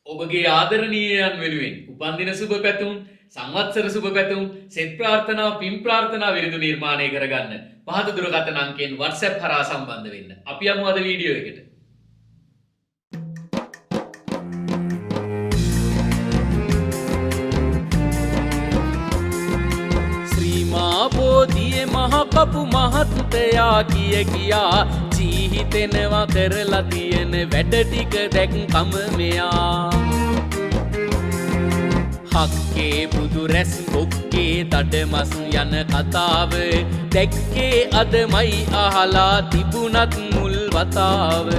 ඔබගේ ආදරණීයයන් වෙනුවෙන් උපන්දින සුබ පැතුම්, සංවත්සර සුබ පැතුම්, සෙත් ප්‍රාර්ථනා, පින් ප්‍රාර්ථනා විරුදු නිර්මාණය කරගන්න පහත දුරකථන අංකයෙන් WhatsApp හරහා සම්බන්ධ වෙන්න. අපි යමු අද වීඩියෝ එකට. බෝධියේ මහ කපු මහත්තයා කියා ජීහිතෙනවා කරලා තියෙන වැඩ ටික දැක්කම මෙයා හක්කේ බුදු රැස් බොක්කේ දඩමස් යන කතාව දැක්කේ අදමයි අහලා තිබුණත් මුල් වතාව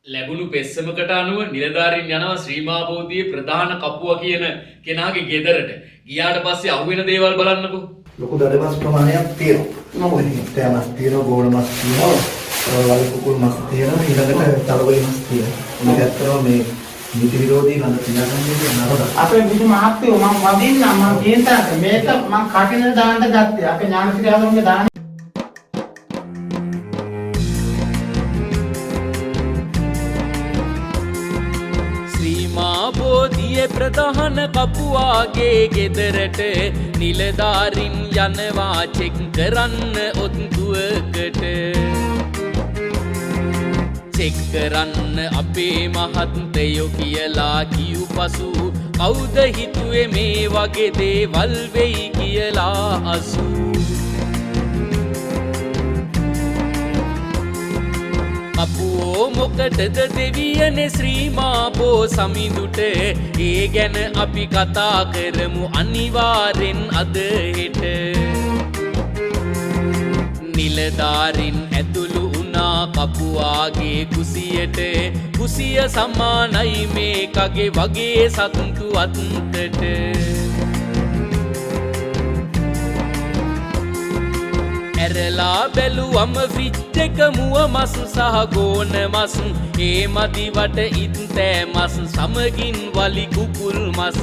ලැබුණු පෙස්සමකට අනුව නිලධාරීන් යනවා ශ්‍රීමා බෝධියේ ප්‍රධාන කපුවා කියන කෙනාගේ ගෙදරට. ගියාට පස්සේ අහුවෙන දේවල් බලන්නකෝ. ලොකු දඩමස් ප්‍රමාණයක් තියෙනවා. මොකද හිටෑ මස් තියෙනවා, ගෝණ මස් තියෙනවා, වල කුකුල් මස් තියෙනවා, ඊළඟට තරවලි මස් තියෙනවා. මේක ඇත්තටම මේ නීති විරෝධී නඩ පියාගන්නේ නරක. අපේ බුදු මහත්තයෝ මම වදින්න මම කියන්තාට මේක මම කටින දාන්න ගත්තේ. අපේ ඥානසිරි ආසනගේ දාන්න බෝධියේ ප්‍රධාන කපුවාගේ ගෙදරට නිලධාරින් යනවා චෙක් කරන්න ඔත්තුවකට චෙක් කරන්න අපේ මහත්තයෝ කියලා කියු පසු කවුද හිතුවේ මේ වගේ දේවල් වෙයි කියලා අසු අපුෝ මොකටද දෙවියනේ ශ්‍රීමාබෝ සමිඳුට ඒ ගැන අපි කතා කරමු අනිවාර්යෙන් අද හෙට නිලධාරින් ඇතුළු වුණා කපුවාගේ කුසියට කුසිය සමානයි මේකගේ වගේ සතුටු අත්තට ඇරලා බැලුවම ෆ්‍රිජ් එක මුව මස් සහ ගෝන මස් ඒ මදිවට ඉත්තෑ මස් සමගින් වලි කුකුල් මස්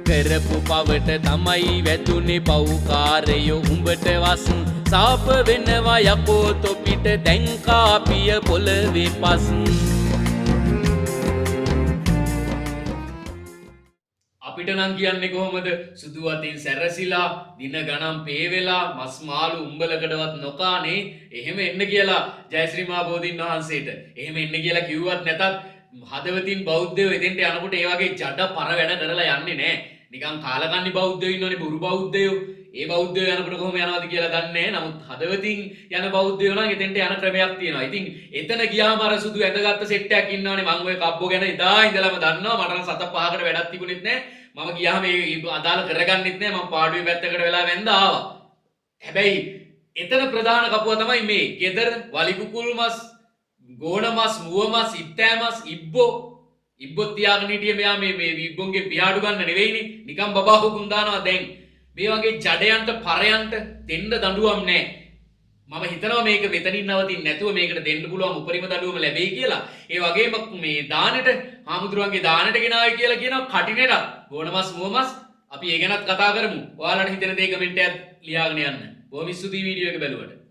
කරපු පවට තමයි වැදුනේ පව්කාරයෝ උඹට වස් සාප වෙනවා යකෝ තොපිට දැන් කාපිය පොළවේ පස් අපිට නම් කියන්නේ කොහොමද සුදු අතින් සැරසිලා දින ගණන් පේ වෙලා මස් මාළු උඹලකටවත් නොකානේ එහෙම එන්න කියලා ජයශ්‍රී මා බෝධීන් වහන්සේට එහෙම එන්න කියලා කිව්වත් නැතත් හදවතින් බෞද්ධයෝ එතෙන්ට යනකොට ඒ වගේ ජඩ පර වැඩ කරලා යන්නේ නැහැ නිකන් කාලකන්ණි බෞද්ධයෝ ඉන්නෝනේ බුරු බෞද්ධයෝ ඒ බෞද්ධයෝ යනකොට කොහොම යනවද කියලා දන්නේ නැහැ නමුත් හදවතින් යන බෞද්ධයෝ නම් එතෙන්ට යන ක්‍රමයක් තියෙනවා ඉතින් එතන ගියාම අර සුදු ඇඳගත්ත සෙට් එකක් ඉන්නවනේ මම ඔය කබ්බෝ ගැන ඉදා ඉඳලම දන්නවා මට නම් සත පහකට වැඩක් තිබුණෙත් නැහැ මම ගියාම මේ අදාළ කරගන්නෙත් නෑ මම පාඩුවේ පැත්තකට වෙලා වැන්ද ආවා. හැබැයි එතන ප්‍රධාන කපුවා තමයි මේ ගෙදර වලි කුකුල් මස්, ගෝණ මස්, මුව මස්, ඉත්තෑ මස්, ඉබ්බෝ තියාගෙන හිටියේ මෙයා මේ ඉබ්බොන්ගේ පියාඩු ගන්න නෙවෙයිනේ. නිකන් බබා හුකුම් දානවා දැන්. මේ වගේ ජඩයන්ට පරයන්ට දෙන්න දඬුවම් නෑ. මම හිතනවා මේක මෙතනින් නවතින්නේ නැතුව මේකට දෙන්න පුළුවන් උපරිම දඬුවම ලැබෙයි කියලා. ඒ වගේම මේ දානෙට හාමුදුරුවන්ගේ දානෙට ගෙනාවයි කියලා කියනවා කටිනෙට ගෝණ මස් මුව මස් අපි ඒ ගැනත් කතා කරමු. ඔයාලට හිතෙන දේ කමෙන්ට් එකක් ලියාගෙන යන්න. බොහොම ස්තුතියි වීඩියෝ එක බැලුවට.